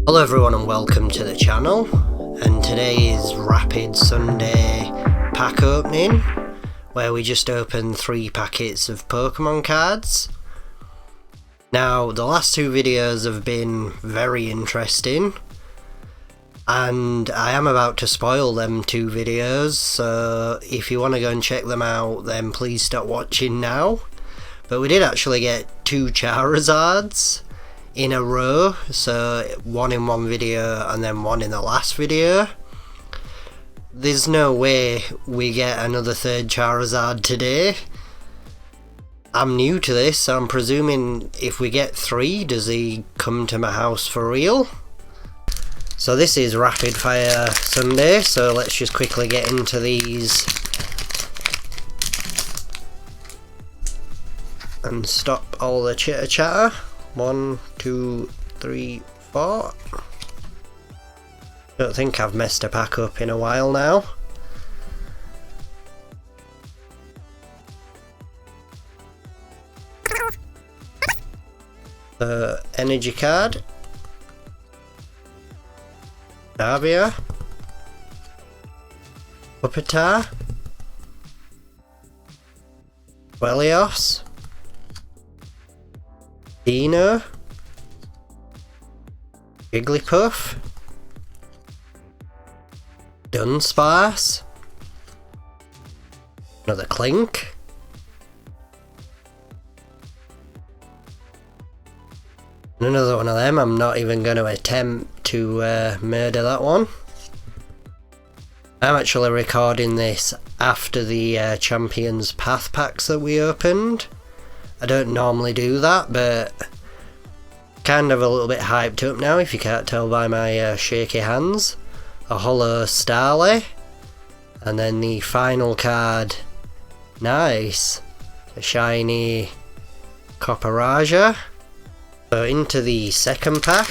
Hello everyone and welcome to the channel, and today is Rapid Sunday pack opening where we just opened 3 packets of Pokemon cards. Now the last 2 videos have been very interesting and I am about to spoil them 2 videos, so if you want to go and check them out then please stop watching now. But we did actually get 2 Charizards in a row, so one in one video and then one in the last video. There's no way we get another 3rd Charizard today. I'm new to this, so I'm presuming if we get 3, does he come to my house for real? So this is Rapid Fire Sunday, so let's just quickly get into these and stop all the chitter chatter. 1, 2, 3, 4. Don't think I've messed a pack up in a while now. The energy card. Davia. Copperajah. Wellios. Dino, Jigglypuff, Dunsparce, another Clink, and another one of them. I'm not even going to attempt to murder that one. I'm actually recording this after the Champions Path packs that we opened. I don't normally do that, but kind of a little bit hyped up now if you can't tell by my shaky hands. A holo Starly, and then the final card, nice, a shiny Copperajah. So into the second pack.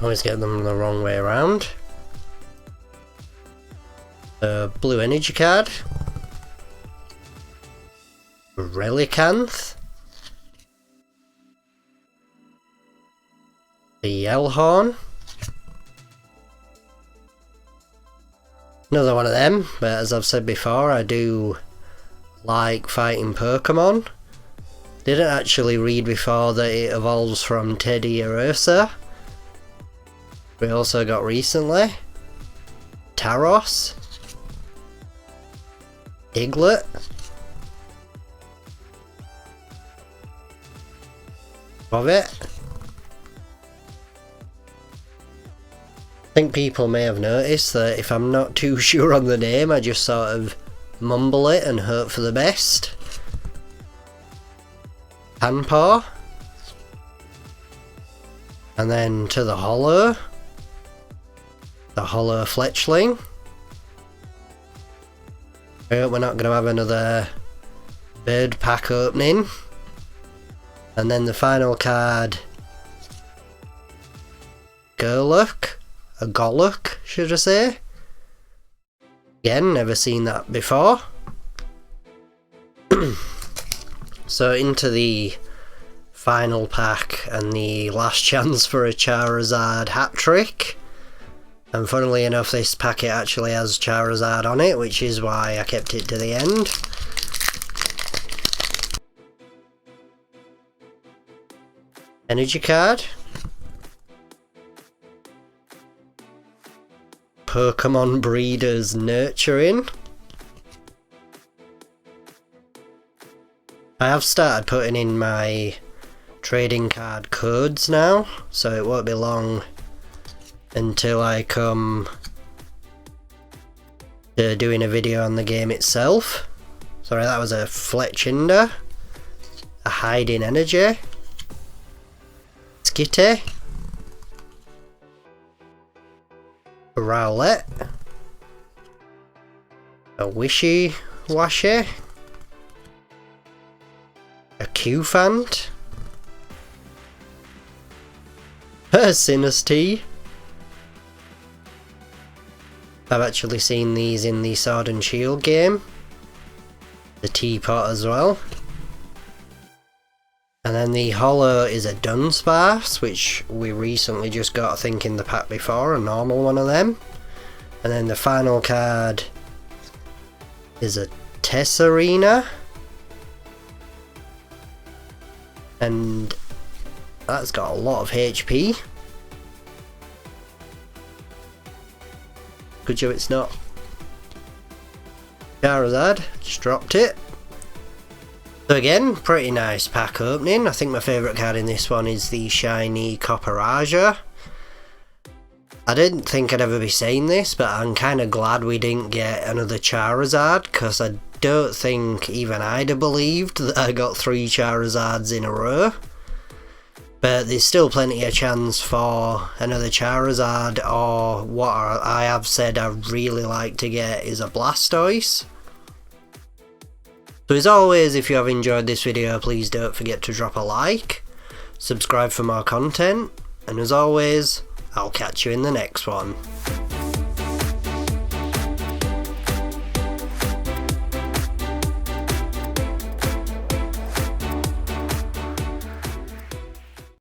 Always get them the wrong way around. The blue energy card. Relicanth, the Yellhorn, another one of them, but as I've said before, I do like fighting Pokemon. Didn't actually read before that it evolves from Teddiursa. We also got recently Tauros, Diglett, of it. I think people may have noticed that if I'm not too sure on the name, I just sort of mumble it and hope for the best. Panpaw. And then to the holo Fletchling. I hope we're not going to have another bird pack opening. And then the final card, Golok, a Golok should I say. Again, never seen that before. So into the final pack and the last chance for a Charizard hat trick. And funnily enough, this packet actually has Charizard on it, which is why I kept it to the end. Energy card. Pokemon Breeders Nurturing. I have started putting in my trading card codes now, so it won't be long until I come to doing a video on the game itself. Sorry, that was a Fletchinder, a Hiding Energy, Skitty, a Rowlet, a Wishy-Washy, a Qfant, a Sinistee. I've actually seen these in the Sword and Shield game. The teapot as well. And then the holo is a Dunsparce, which we recently just got, I think, in the pack before, a normal one of them. And then the final card is a Tessarena. And that's got a lot of HP. Good job it's not Charizard, just dropped it. So again, pretty nice pack opening. I think my favourite card in this one is the shiny Copperajah. I didn't think I'd ever be saying this, but I'm kind of glad we didn't get another Charizard, because I don't think even I'd have believed that I got 3 Charizards in a row. But there's still plenty of chance for another Charizard, or what I have said I'd really like to get is a Blastoise. So as always, if you have enjoyed this video, please don't forget to drop a like, subscribe for more content, and as always, I'll catch you in the next one.